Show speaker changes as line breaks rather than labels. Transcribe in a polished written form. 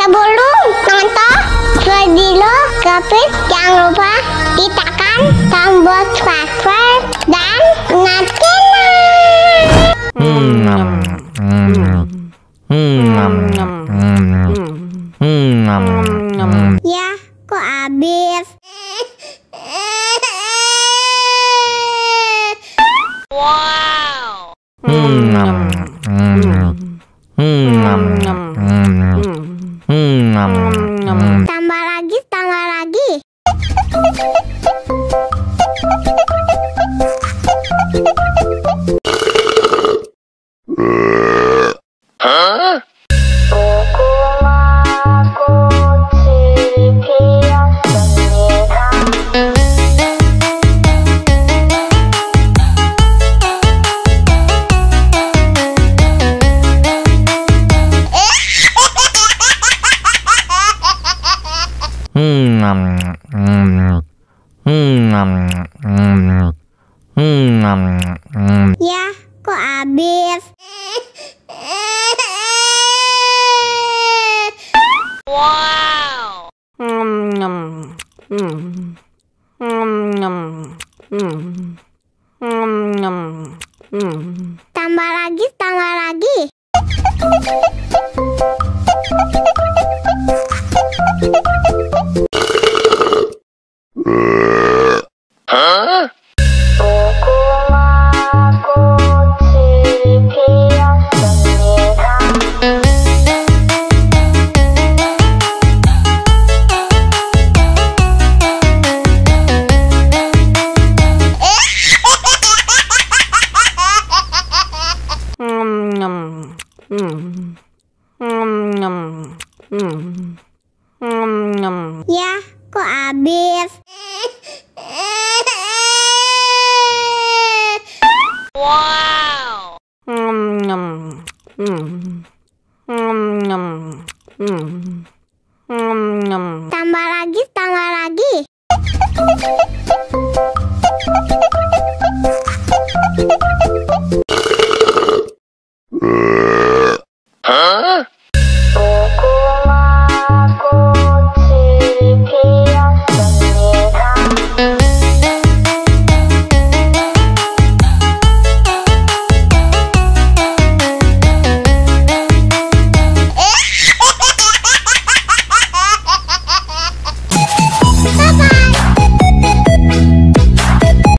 Sebelum nonton video Kepit, jangan lupa tekan tombol subscribe dan nyalakan. Ya, kok habis?
Wow.
Tambah lagi, tambah lagi.
Hah?
Ya, kok habis?
Wow.
Tambah lagi, tambah lagi.
Hah?
Ya, kok habis?
Wow.